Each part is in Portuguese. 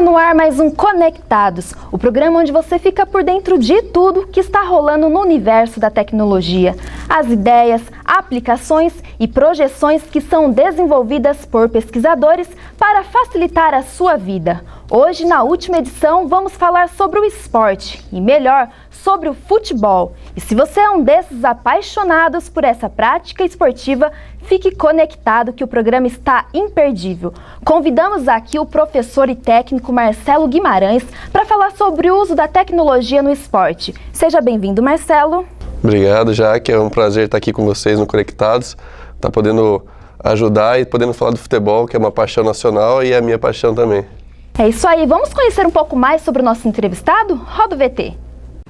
no ar mais um Conectados, o programa onde você fica por dentro de tudo que está rolando no universo da tecnologia. As ideias, aplicações e projeções que são desenvolvidas por pesquisadores para facilitar a sua vida. Hoje, na última edição, vamos falar sobre o esporte e, melhor, sobre o futebol. E se você é um desses apaixonados por essa prática esportiva, fique conectado que o programa está imperdível. Convidamos aqui o professor e técnico Marcelo Guimarães para falar sobre o uso da tecnologia no esporte. Seja bem-vindo, Marcelo. Obrigado, Jaque. É um prazer estar aqui com vocês no Conectados, estar podendo ajudar e podendo falar do futebol, que é uma paixão nacional e é a minha paixão também. É isso aí. Vamos conhecer um pouco mais sobre o nosso entrevistado? Roda o VT.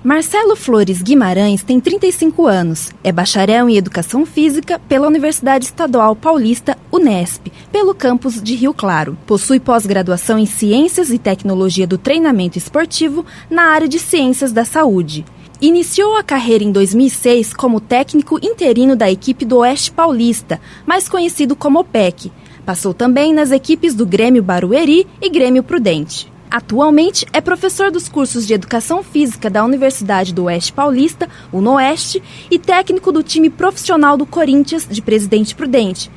Marcelo Flores Guimarães tem 35 anos, é bacharel em Educação Física pela Universidade Estadual Paulista, Unesp, pelo campus de Rio Claro. Possui pós-graduação em Ciências e Tecnologia do Treinamento Esportivo na área de Ciências da Saúde. Iniciou a carreira em 2006 como técnico interino da equipe do Oeste Paulista, mais conhecido como OPEC. Passou também nas equipes do Grêmio Barueri e Grêmio Prudente. Atualmente é professor dos cursos de Educação Física da Universidade do Oeste Paulista, UNOeste, e técnico do time profissional do Corinthians de Presidente Prudente.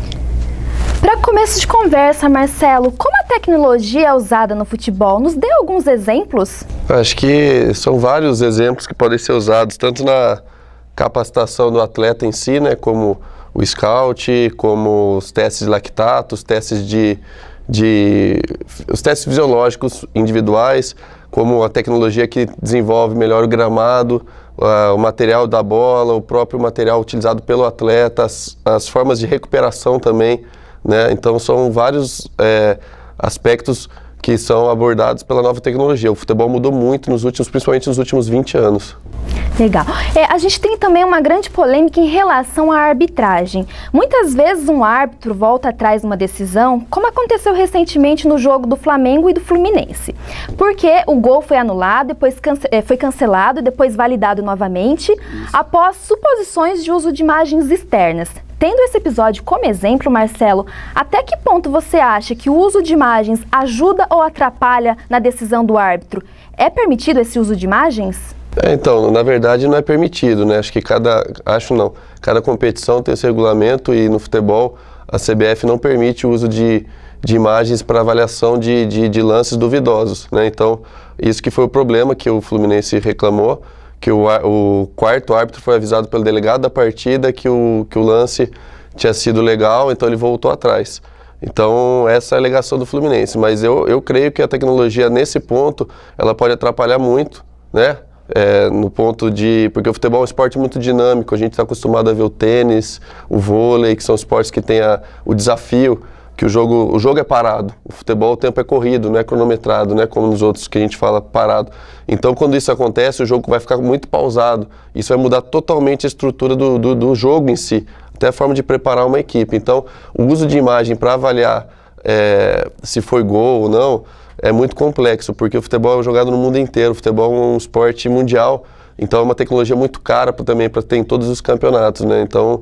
Para começo de conversa, Marcelo, como a tecnologia é usada no futebol? Nos dê alguns exemplos? Acho que são vários exemplos que podem ser usados, tanto na capacitação do atleta em si, né, como o scout, como os testes de lactato, os testes os testes fisiológicos individuais, como a tecnologia que desenvolve melhor o gramado, o material da bola, o próprio material utilizado pelo atleta, as formas de recuperação também, né? Então são vários aspectos que são abordados pela nova tecnologia. O futebol mudou muito principalmente nos últimos 20 anos. Legal. A gente tem também uma grande polêmica em relação à arbitragem. Muitas vezes um árbitro volta atrás numa decisão, como aconteceu recentemente no jogo do Flamengo e do Fluminense. Porque o gol foi anulado, depois foi cancelado e depois validado novamente, após suposições de uso de imagens externas. Tendo esse episódio como exemplo, Marcelo, até que ponto você acha que o uso de imagens ajuda ou atrapalha na decisão do árbitro? É permitido esse uso de imagens? Então, na verdade não é permitido, né? Acho que cada competição tem esse regulamento e no futebol a CBF não permite o uso de imagens para avaliação de lances duvidosos, né? Então, isso que foi o problema que o Fluminense reclamou, que o quarto árbitro foi avisado pelo delegado da partida que o lance tinha sido legal, então ele voltou atrás. Então, essa é a alegação do Fluminense, mas eu creio que a tecnologia nesse ponto, ela pode atrapalhar muito, né? No ponto porque o futebol é um esporte muito dinâmico, a gente está acostumado a ver o tênis, o vôlei, que são esportes que tem o desafio, que o jogo é parado, o futebol o tempo é corrido, não é cronometrado, né, como nos outros que a gente fala parado. Então quando isso acontece, o jogo vai ficar muito pausado, isso vai mudar totalmente a estrutura do jogo em si, até a forma de preparar uma equipe. Então o uso de imagem para avaliar se foi gol ou não, é muito complexo, porque o futebol é jogado no mundo inteiro, o futebol é um esporte mundial, então é uma tecnologia muito cara também para ter em todos os campeonatos, né? Então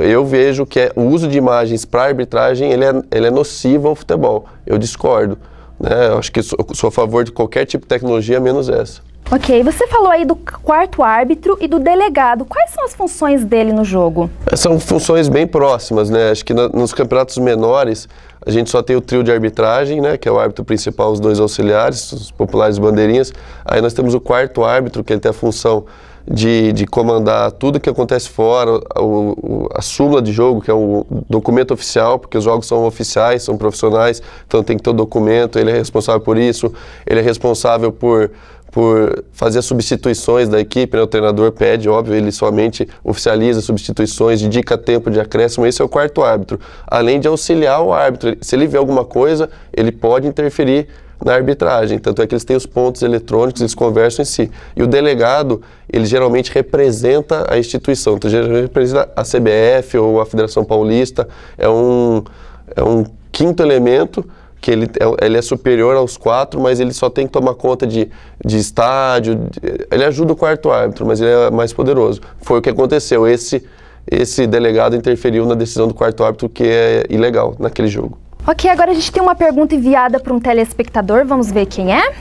eu vejo que o uso de imagens para arbitragem, ele é nocivo ao futebol, eu discordo, né? Eu acho que sou a favor de qualquer tipo de tecnologia, menos essa. Ok, você falou aí do quarto árbitro e do delegado. Quais são as funções dele no jogo? São funções bem próximas, né? Acho que nos campeonatos menores a gente só tem o trio de arbitragem, né? Que é o árbitro principal, os dois auxiliares, os populares bandeirinhas. Aí nós temos o quarto árbitro, que ele tem a função de comandar tudo que acontece fora, a súmula de jogo, que é o documento oficial, porque os jogos são oficiais, são profissionais, então tem que ter o documento, ele é responsável por isso, ele é responsável por fazer as substituições da equipe, né? O treinador pede, óbvio, ele somente oficializa substituições, indica tempo de acréscimo, esse é o quarto árbitro. Além de auxiliar o árbitro, se ele vê alguma coisa, ele pode interferir na arbitragem, tanto é que eles têm os pontos eletrônicos, eles conversam em si. E o delegado, ele geralmente representa a instituição, então geralmente representa a CBF ou a Federação Paulista, é um quinto elemento, que ele é superior aos quatro, mas ele só tem que tomar conta de estádio, ele ajuda o quarto árbitro, mas ele é mais poderoso. Foi o que aconteceu, esse delegado interferiu na decisão do quarto árbitro, que é ilegal naquele jogo. Ok, agora a gente tem uma pergunta enviada para um telespectador, vamos ver quem é?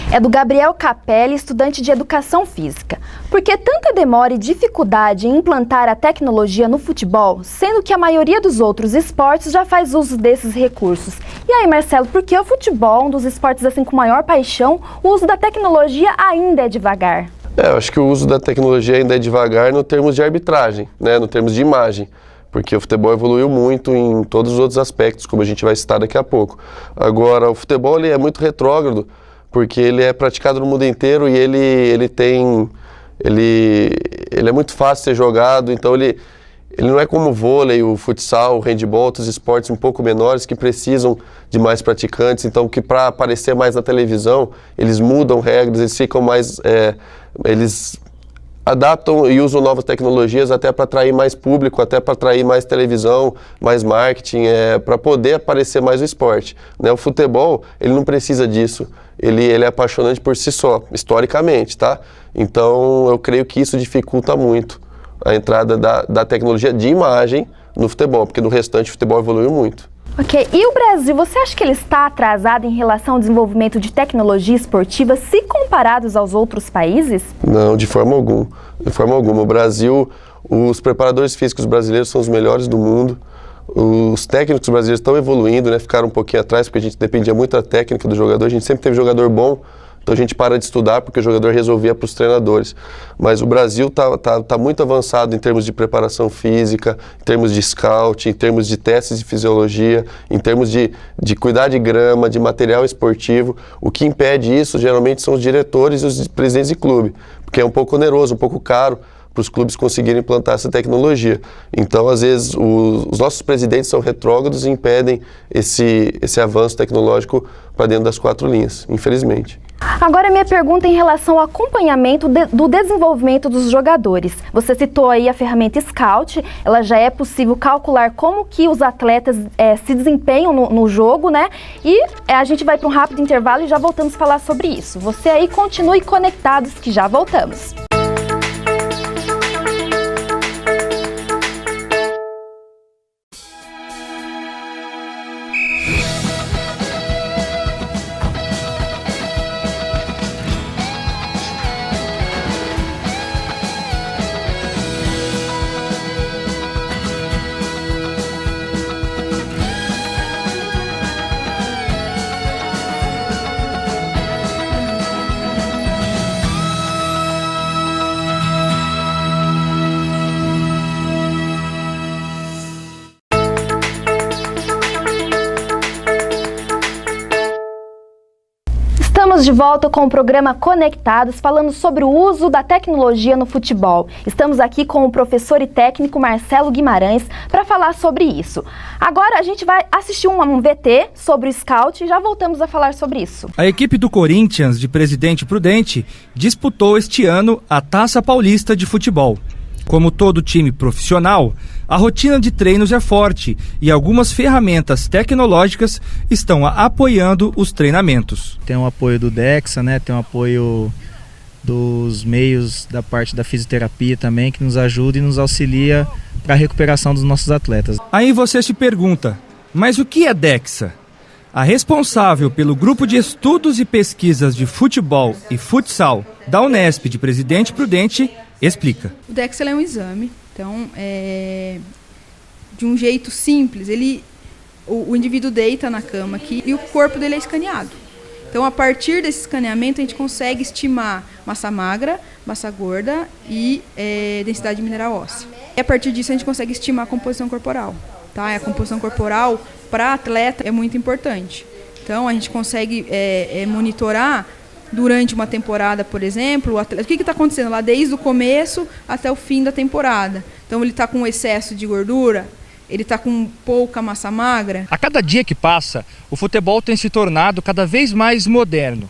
É do Gabriel Capelli, estudante de Educação Física. Por que tanta demora e dificuldade em implantar a tecnologia no futebol, sendo que a maioria dos outros esportes já faz uso desses recursos? E aí, Marcelo, por que o futebol, um dos esportes assim com maior paixão, o uso da tecnologia ainda é devagar? Eu acho que o uso da tecnologia ainda é devagar no termos de arbitragem, né, no termos de imagem. Porque o futebol evoluiu muito em todos os outros aspectos, como a gente vai citar daqui a pouco. Agora, o futebol ele é muito retrógrado, porque ele é praticado no mundo inteiro e ele é muito fácil de ser jogado, então ele não é como o vôlei, o futsal, o handebol, outros esportes um pouco menores que precisam de mais praticantes, então que para aparecer mais na televisão, eles mudam regras, eles ficam mais... eles adaptam e usam novas tecnologias até para atrair mais público, até para atrair mais televisão, mais marketing, para poder aparecer mais o esporte, né? O futebol, ele não precisa disso, ele é apaixonante por si só, historicamente, tá? Então, eu creio que isso dificulta muito a entrada da tecnologia de imagem no futebol, porque no restante o futebol evoluiu muito. Ok, e o Brasil, você acha que ele está atrasado em relação ao desenvolvimento de tecnologia esportiva se comparados aos outros países? Não, de forma alguma. De forma alguma. O Brasil, os preparadores físicos brasileiros são os melhores do mundo. Os técnicos brasileiros estão evoluindo, né? Ficaram um pouquinho atrás porque a gente dependia muito da técnica do jogador. A gente sempre teve jogador bom, então a gente para de estudar porque o jogador resolvia para os treinadores. Mas o Brasil tá muito avançado em termos de preparação física, em termos de scout, em termos de testes de fisiologia, em termos de cuidar de grama, de material esportivo. O que impede isso geralmente são os diretores e os presidentes de clube, porque é um pouco oneroso, um pouco caro para os clubes conseguirem implantar essa tecnologia. Então, às vezes, os nossos presidentes são retrógrados e impedem esse avanço tecnológico para dentro das quatro linhas, infelizmente. Agora, minha pergunta em relação ao acompanhamento do desenvolvimento dos jogadores. Você citou aí a ferramenta Scout, ela já é possível calcular como que os atletas se desempenham no jogo, né? E a gente vai para um rápido intervalo e já voltamos a falar sobre isso. Você aí continue conectados que já voltamos. Estamos de volta com o programa Conectados, falando sobre o uso da tecnologia no futebol. Estamos aqui com o professor e técnico Marcelo Guimarães para falar sobre isso. Agora a gente vai assistir um VT sobre o Scout e já voltamos a falar sobre isso. A equipe do Corinthians, de Presidente Prudente, disputou este ano a Taça Paulista de Futebol. Como todo time profissional, a rotina de treinos é forte e algumas ferramentas tecnológicas estão apoiando os treinamentos. Tem o apoio do DEXA, né? Tem o apoio dos meios da parte da fisioterapia também, que nos ajuda e nos auxilia para a recuperação dos nossos atletas. Aí você se pergunta, mas o que é DEXA? A responsável pelo Grupo de Estudos e Pesquisas de Futebol e Futsal da Unesp de Presidente Prudente explica. O DEXA é um exame, então, de um jeito simples, o indivíduo deita na cama aqui e o corpo dele é escaneado. Então, a partir desse escaneamento, a gente consegue estimar massa magra, massa gorda e densidade mineral óssea. E a partir disso, a gente consegue estimar a composição corporal. Tá? A composição corporal para atleta é muito importante. Então, a gente consegue monitorar durante uma temporada, por exemplo, o atleta, o que está acontecendo lá desde o começo até o fim da temporada. Então, ele está com excesso de gordura, ele está com pouca massa magra. A cada dia que passa, o futebol tem se tornado cada vez mais moderno.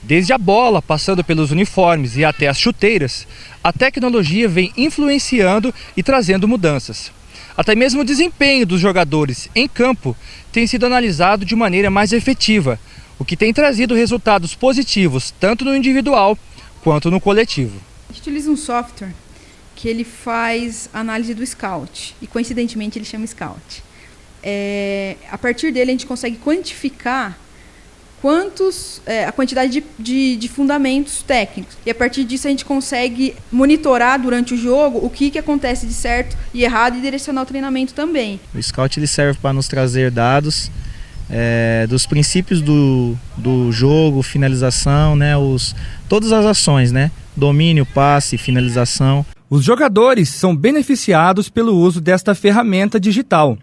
Desde a bola, passando pelos uniformes e até as chuteiras, a tecnologia vem influenciando e trazendo mudanças. Até mesmo o desempenho dos jogadores em campo tem sido analisado de maneira mais efetiva, o que tem trazido resultados positivos tanto no individual quanto no coletivo. A gente utiliza um software que ele faz análise do Scout e coincidentemente ele chama Scout. a partir dele a gente consegue quantificar a quantidade de fundamentos técnicos. E a partir disso a gente consegue monitorar durante o jogo o que acontece de certo e errado e direcionar o treinamento também. O Scout ele serve para nos trazer dados dos princípios do jogo, finalização, né, todas as ações, né, domínio, passe, finalização. Os jogadores são beneficiados pelo uso desta ferramenta digital,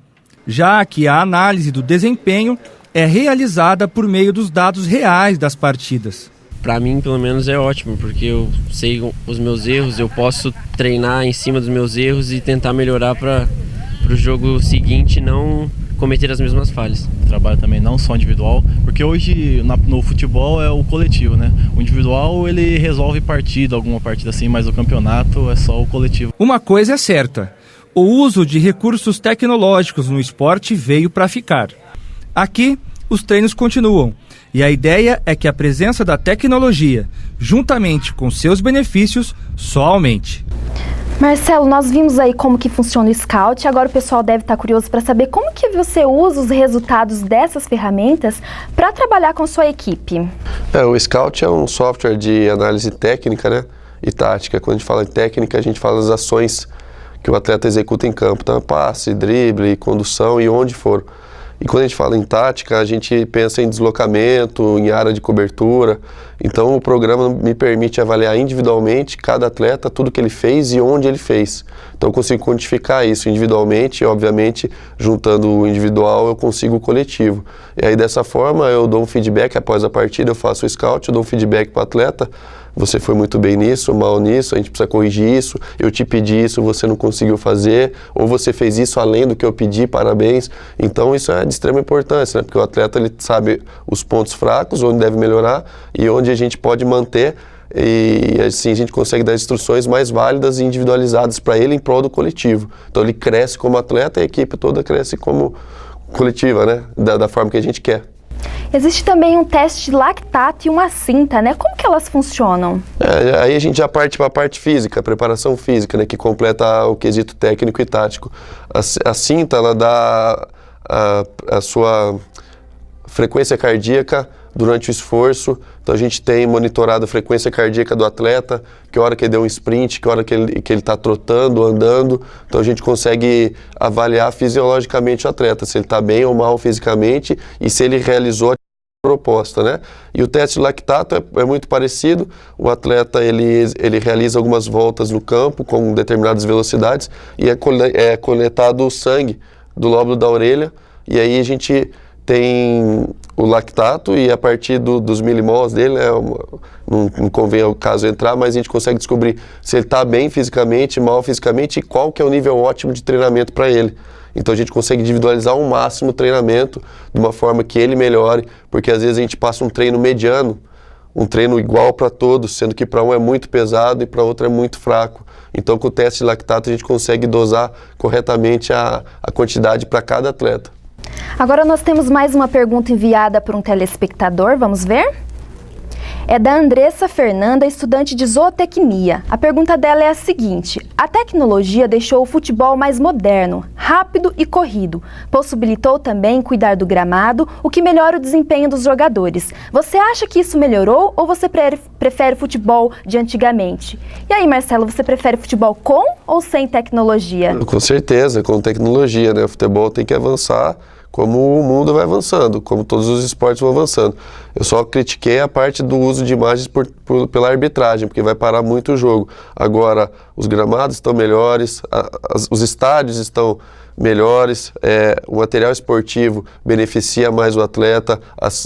já que a análise do desempenho é realizada por meio dos dados reais das partidas. Para mim, pelo menos, é ótimo, porque eu sei os meus erros, eu posso treinar em cima dos meus erros e tentar melhorar para o jogo seguinte não cometer as mesmas falhas. Trabalho também não só individual, porque hoje no futebol é o coletivo, né? O individual ele resolve alguma partida assim, mas o campeonato é só o coletivo. Uma coisa é certa, o uso de recursos tecnológicos no esporte veio para ficar. Aqui, os treinos continuam e a ideia é que a presença da tecnologia, juntamente com seus benefícios, só aumente. Marcelo, nós vimos aí como que funciona o Scout, agora o pessoal deve estar curioso para saber como que você usa os resultados dessas ferramentas para trabalhar com sua equipe. O Scout é um software de análise técnica, né, e tática. Quando a gente fala em técnica, a gente fala das ações que o atleta executa em campo, então passe, drible, condução e onde for. E quando a gente fala em tática, a gente pensa em deslocamento, em área de cobertura. Então o programa me permite avaliar individualmente cada atleta, tudo que ele fez e onde ele fez. Então eu consigo quantificar isso individualmente e, obviamente, juntando o individual, eu consigo o coletivo. E aí dessa forma eu dou um feedback após a partida, eu faço o scout, eu dou um feedback para o atleta. Você foi muito bem nisso, mal nisso, a gente precisa corrigir isso, eu te pedi isso, você não conseguiu fazer, ou você fez isso além do que eu pedi, parabéns. Então isso é de extrema importância, né? Porque o atleta ele sabe os pontos fracos, onde deve melhorar e onde a gente pode manter, e assim a gente consegue dar instruções mais válidas e individualizadas para ele em prol do coletivo. Então ele cresce como atleta e a equipe toda cresce como coletiva, né? Da forma que a gente quer. Existe também um teste de lactato e uma cinta, né? Como que elas funcionam? Aí a gente já parte para a parte física, a preparação física, né? Que completa o quesito técnico e tático. A cinta, ela dá a sua frequência cardíaca durante o esforço. Então a gente tem monitorado a frequência cardíaca do atleta, que hora que ele deu um sprint, que hora que ele está trotando, andando. Então a gente consegue avaliar fisiologicamente o atleta, se ele está bem ou mal fisicamente e se ele realizou a proposta, né? E o teste de lactato é muito parecido. O atleta ele realiza algumas voltas no campo com determinadas velocidades e é coletado o sangue do lóbulo da orelha, e aí a gente tem o lactato e a partir dos milimols dele, não convém ao caso entrar, mas a gente consegue descobrir se ele está bem fisicamente, mal fisicamente e qual que é o nível ótimo de treinamento para ele. Então a gente consegue individualizar ao máximo o treinamento de uma forma que ele melhore, porque às vezes a gente passa um treino mediano, um treino igual para todos, sendo que para um é muito pesado e para outro é muito fraco. Então com o teste de lactato a gente consegue dosar corretamente a quantidade para cada atleta. Agora nós temos mais uma pergunta enviada por um telespectador, vamos ver? É da Andressa Fernanda, estudante de zootecnia. A pergunta dela é a seguinte: a tecnologia deixou o futebol mais moderno, rápido e corrido. Possibilitou também cuidar do gramado, o que melhora o desempenho dos jogadores. Você acha que isso melhorou ou você prefere futebol de antigamente? E aí, Marcelo, você prefere futebol com ou sem tecnologia? Com certeza, com tecnologia, né? O futebol tem que avançar como o mundo vai avançando, como todos os esportes vão avançando. Eu só critiquei a parte do uso de imagens pela arbitragem, porque vai parar muito o jogo. Agora, os gramados estão melhores, os estádios estão melhores, o material esportivo beneficia mais o atleta,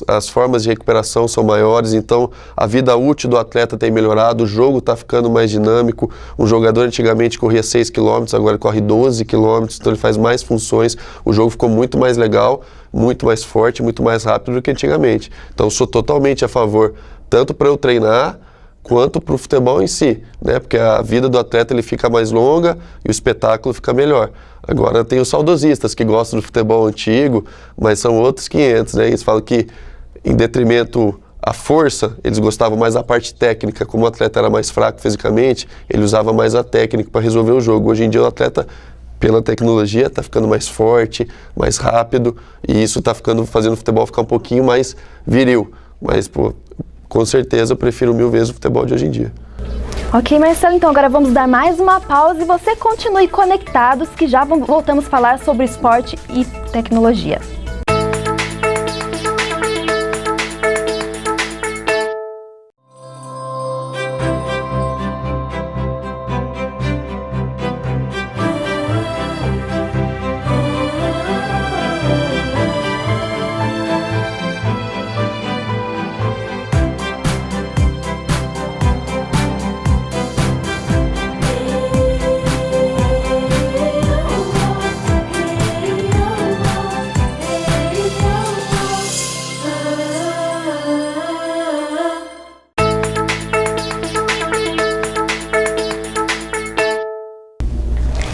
as formas de recuperação são maiores, então a vida útil do atleta tem melhorado, o jogo está ficando mais dinâmico. Um jogador antigamente corria 6 km, agora corre 12 km, então ele faz mais funções, o jogo ficou muito mais legal, muito mais forte, muito mais rápido do que antigamente. Então eu sou totalmente a favor, tanto para eu treinar, quanto para o futebol em si, né? Porque a vida do atleta ele fica mais longa e o espetáculo fica melhor. Agora tem os saudosistas que gostam do futebol antigo, mas são outros 500, né? Eles falam que, em detrimento à força, eles gostavam mais da parte técnica. Como o atleta era mais fraco fisicamente, ele usava mais a técnica para resolver o jogo. Hoje em dia o atleta pela tecnologia, está ficando mais forte, mais rápido, e isso está fazendo o futebol ficar um pouquinho mais viril. Mas, pô, com certeza eu prefiro 1000 vezes o futebol de hoje em dia. Ok, Marcelo, então agora vamos dar mais uma pausa e você continue conectados que já voltamos a falar sobre esporte e tecnologia.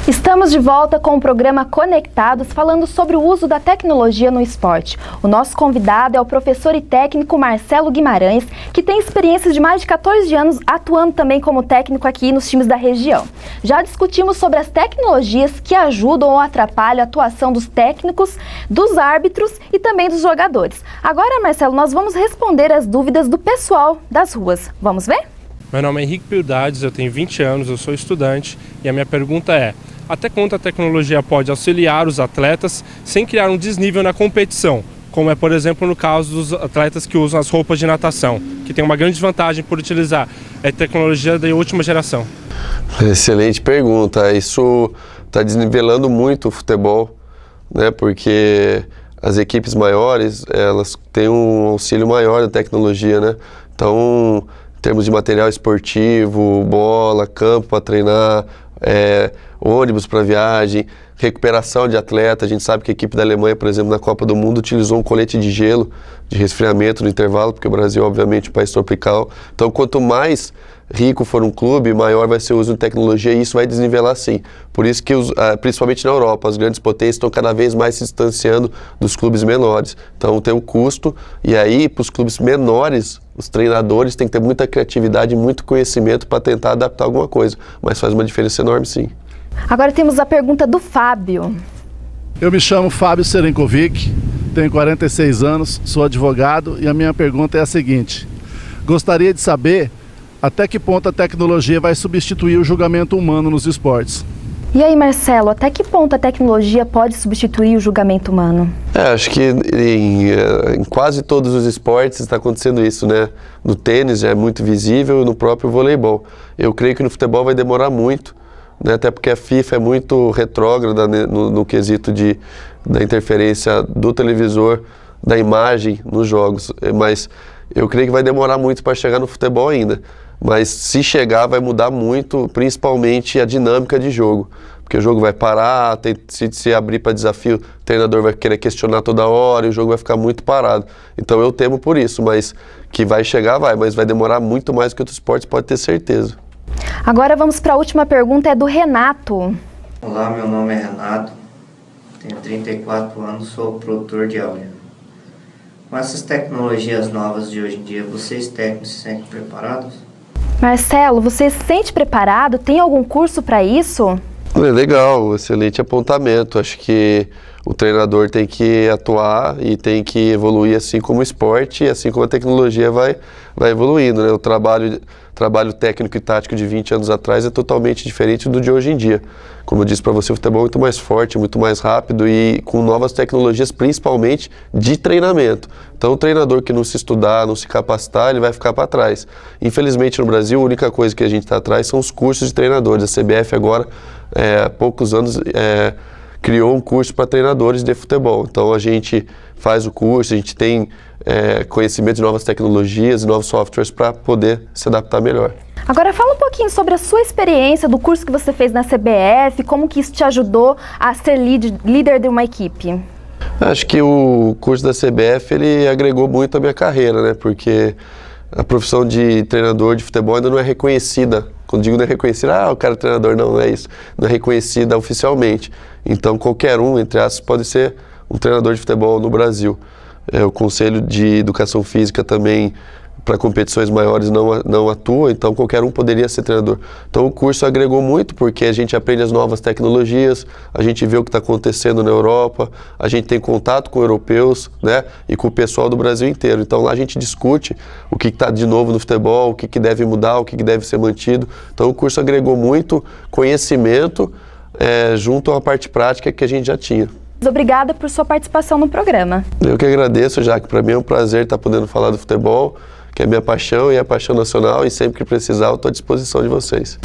Estamos de volta com o programa Conectados, falando sobre o uso da tecnologia no esporte. O nosso convidado é o professor e técnico Marcelo Guimarães, que tem experiência de mais de 14 anos atuando também como técnico aqui nos times da região. Já discutimos sobre as tecnologias que ajudam ou atrapalham a atuação dos técnicos, dos árbitros e também dos jogadores. Agora, Marcelo, nós vamos responder as dúvidas do pessoal das ruas. Vamos ver? Meu nome é Henrique Piudades, eu tenho 20 anos, eu sou estudante e a minha pergunta é: até quanto a tecnologia pode auxiliar os atletas sem criar um desnível na competição, como é, por exemplo, no caso dos atletas que usam as roupas de natação, que tem uma grande vantagem por utilizar tecnologia da última geração? Excelente pergunta. Isso está desnivelando muito o futebol, né? Porque as equipes maiores, elas têm um auxílio maior da tecnologia, né? Então, em termos de material esportivo, bola, campo para treinar, ônibus para viagem, recuperação de atleta. A gente sabe que a equipe da Alemanha, por exemplo, na Copa do Mundo, utilizou um colete de gelo de resfriamento no intervalo, porque o Brasil, obviamente, é um país tropical. Então, quanto mais rico for um clube, maior vai ser o uso de tecnologia e isso vai desnivelar sim. Por isso que, principalmente na Europa, as grandes potências estão cada vez mais se distanciando dos clubes menores. Então, tem um custo e aí, para os clubes menores, os treinadores têm que ter muita criatividade e muito conhecimento para tentar adaptar alguma coisa, mas faz uma diferença enorme sim. Agora temos a pergunta do Fábio. Eu me chamo Fábio Serenkovic, tenho 46 anos, sou advogado e a minha pergunta é a seguinte: gostaria de saber até que ponto a tecnologia vai substituir o julgamento humano nos esportes. E aí, Marcelo, até que ponto a tecnologia pode substituir o julgamento humano? Acho que em quase todos os esportes está acontecendo isso, né? No tênis já é muito visível e no próprio voleibol. Eu creio que no futebol vai demorar muito, né? Até porque a FIFA é muito retrógrada, né? no quesito da interferência do televisor, da imagem nos jogos. Mas eu creio que vai demorar muito para chegar no futebol ainda. Mas se chegar vai mudar muito, principalmente a dinâmica de jogo. Porque o jogo vai parar, se abrir para desafio, o treinador vai querer questionar toda hora e o jogo vai ficar muito parado. Então eu temo por isso, mas que vai chegar, mas vai demorar muito mais que outros esportes, pode ter certeza. Agora vamos para a última pergunta, é do Renato. Olá, meu nome é Renato, tenho 34 anos, sou produtor de áudio. Com essas tecnologias novas de hoje em dia, vocês técnicos se sentem preparados? Marcelo, você se sente preparado? Tem algum curso para isso? Legal, excelente apontamento. Acho que o treinador tem que atuar e tem que evoluir assim como o esporte e assim como a tecnologia vai evoluindo, né? O trabalho técnico e tático de 20 anos atrás é totalmente diferente do de hoje em dia. Como eu disse para você, o futebol é muito mais forte, muito mais rápido e com novas tecnologias, principalmente de treinamento. Então, o treinador que não se estudar, não se capacitar, ele vai ficar para trás. Infelizmente, no Brasil, a única coisa que a gente está atrás são os cursos de treinadores. A CBF agora, há poucos anos, criou um curso para treinadores de futebol. Então, a gente faz o curso, a gente tem conhecimento de novas tecnologias e novos softwares para poder se adaptar melhor. Agora fala um pouquinho sobre a sua experiência do curso que você fez na CBF, como que isso te ajudou a ser líder de uma equipe. Acho que o curso da CBF, ele agregou muito a minha carreira, né? Porque a profissão de treinador de futebol ainda não é reconhecida. Quando digo não é reconhecida, o cara é treinador, não é isso. Não é reconhecida oficialmente. Então qualquer um, entre aspas, pode ser um treinador de futebol no Brasil. O Conselho de Educação Física também para competições maiores não atua, então qualquer um poderia ser treinador. Então o curso agregou muito, porque a gente aprende as novas tecnologias, a gente vê o que está acontecendo na Europa, a gente tem contato com europeus, né, e com o pessoal do Brasil inteiro. Então lá a gente discute o que está de novo no futebol, o que deve mudar, o que deve ser mantido. Então o curso agregou muito conhecimento junto à parte prática que a gente já tinha. Obrigada por sua participação no programa. Eu que agradeço, Jaque. Para mim é um prazer estar podendo falar do futebol, que é minha paixão e é a paixão nacional, e sempre que precisar eu estou à disposição de vocês.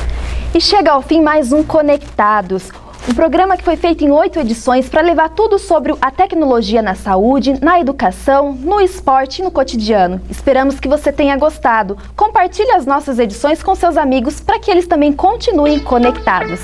E chega ao fim mais um Conectados, um programa que foi feito em 8 edições para levar tudo sobre a tecnologia na saúde, na educação, no esporte e no cotidiano. Esperamos que você tenha gostado. Compartilhe as nossas edições com seus amigos para que eles também continuem conectados.